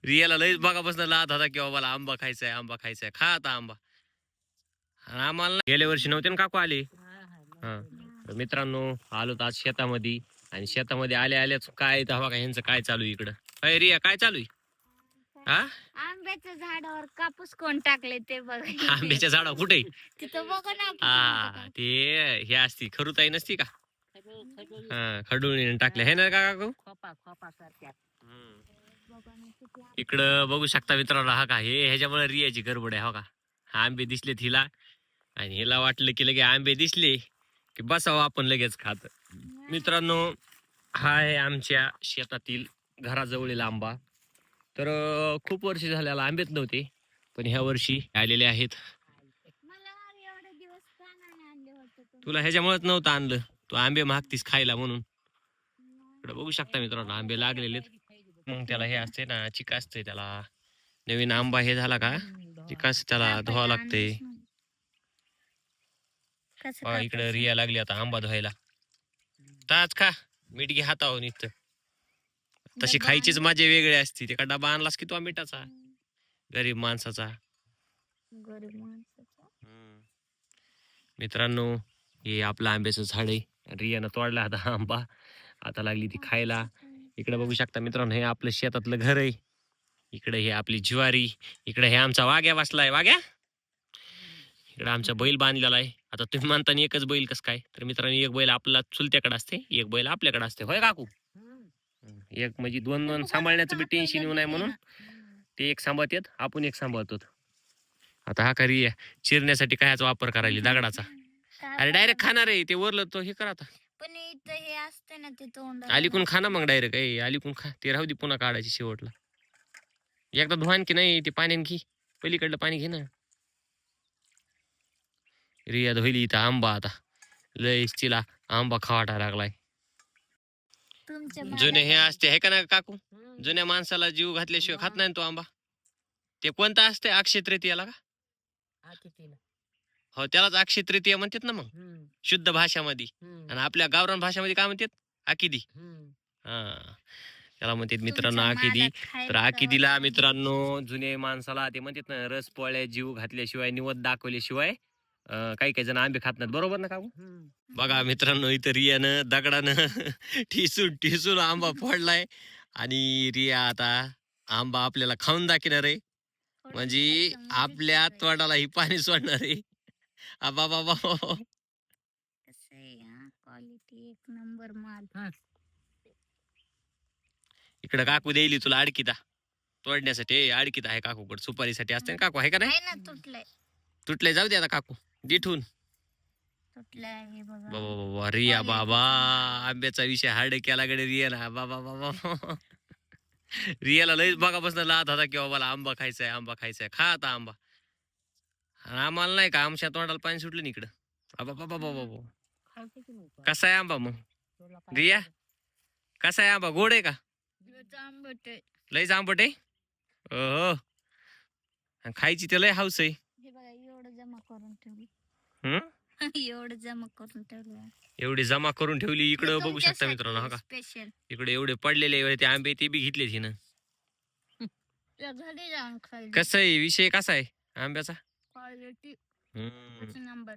रियाला लईच बघापासून लात होता की मला आंबा खायचा आहे, आंबा खायचा आहे. खा आता आंबा. आणि आम्हाला गेल्या वर्षी नव्हते ना काकू आले. हा तर मित्रांनो आलो तर आज शेतामध्ये. आणि शेतामध्ये आले आल्याच काय तेव्हा काय ह्यांचं काय चालू आहे इकडं. अय रिया काय चालू आहे? हा आंब्याच्या झाडावर कापूस कोण टाकले ते बघ. आंब्याच्या झाडा कुठे? तिथं बघ ना. हा ते हे असती खरुताई नसती का? हा खडूळ टाकले हे ना का काकू? इकडं बघू शकता मित्रांनो हा का हे ह्याच्यामुळे रियाची गडबड आहे हो का. हा आंबे दिसले तिला आणि हिला वाटलं की लगे आंबे दिसले की बसावं आपण लगेच खात. मित्रांनो हा आहे आमच्या शेतातील घराजवळील आंबा. तर खूप वर्ष झाल्याला आंबेच नव्हते पण ह्या वर्षी आलेले आहेत. तुला ह्याच्यामुळेच नव्हतं आणलं, तू आंबे मागतीस खायला म्हणून. इकडे बघू शकता मित्रांनो आंबे लागलेले. मग त्याला हे असते ना चिक असते त्याला. नवीन आंबा हे झाला का चिकास त्याला धुवा लागते. इकडे रिया लागली आता आंबा धुवायला. ताच खा मीठ घे हातावर इथं. तशी खायचीच मजा वेगळी असते. ते डबा आणलास की तो मिठाचा गरीब माणसाचा. मित्रांनो हे आपलं आंब्याचं झाड आहे. रियानं तोडला आता आंबा, आता लागली ती खायला. इकडे बघू शकता मित्रांनो हे आपलं शेतातलं घर आहे. इकडे हे आपली ज्वारी. इकडे हे आमचा वाघ्या बसलाय. वाघ्या इकडे आमचा बैल बांधलेला आहे. आता तुम्ही म्हणता एकच बैल कस काय, तर मित्रांनो एक बैल आपला चुलत्याकडे असते, एक बैल आपल्याकडे असते. होय काकू? एक म्हणजे दोन दोन सांभाळण्याचं बी टेन्शन येऊ नये म्हणून ते एक सांभाळतात, आपण एक सांभाळतो. आता हा करी चिरण्यासाठी कायचा वापर करायला दगडाचा. अरे डायरेक्ट खाणार आहे ते वरलं तो हे करा आता. पण इथं हे असते ना ते तोंड अलीकून खा ना मग डायरेक्ट. अलीकून खा ते राहू दे पुन्हा काढायची शेवटला. एकदा धुवान की नाही ते पाण्याने घे, पलीकडलं पाणी घे ना. रिया धुईली इथं आंबा आता लयच तिला आंबा खावाटा लागलाय. जुने हे असते हे का ना काकू, जुन्या माणसाला जीव घातल्याशिवाय खात नाही तो आंबा. ते कोणता असते अक्षय तृतीयाला का? हो त्यालाच अक्षय तृतीया म्हणतात ना मग शुद्ध भाषामध्ये. आणि आपल्या गावरान भाषामध्ये काय म्हणतात? आकिदी. हा त्याला म्हणतात मित्रांनो आकिदी. तर आकिदीला मित्रांनो जुने माणसाला ते म्हणतात ना रस पोळ्या जीव घातल्याशिवाय निवद दाखवल्याशिवाय काही काही जण आंबे खात नाहीत. बरोबर ना काकू? बघा मित्रांनो इथं रियानं दगडानं ठिसून ठिसून आंबा फोडलाय. आणि रिया आता आंबा आपल्याला खाऊन दाखवणार आहे. म्हणजे आपल्या तोंडाला ही पाणी सोडणार आहे. बाबा बाबा क्वालिटी एक नंबर माल. इकडे काकू देईली तुला अडकिता तोडण्यासाठी. अडकिता आहे काकूकडे सुपारीसाठी असते ना काकू, आहे का नाही? तुटलंय तुटले जाऊ दे आता काकू दिठून. बाबा रिया बाबा आंब्याचा विषय हार्ड केला कडे रियाला. बाबा बाबा रियाला लईच बघापासून लात होता की मला आंबा खायचा आहे, आंबा खायचा आहे. खा आता आंबा. आम्हाला नाही का आमच्या तोंडाला पाणी सुटलं ना इकडं. बाबा बाबा बाबा कसा आहे आंबा मग रिया? कसा आहे आंबा? गोड आहे का? लईच आंबट आहे. हो खायची ते लय हाऊस आहे. एवढं जमा करून ठेवली. हम्म एवढं जमा करून ठेवलं. एवढी जमा करून ठेवली. इकडे बघू शकता मित्रांनो हा का स्पेशल इकडे एवढे पडलेले ते आंबे ते बी घेतले तिनं. घरी जाऊन खायला. कसं आहे विषय कसा आहे आंब्याचा? क्वालिटी हम्म नंबर.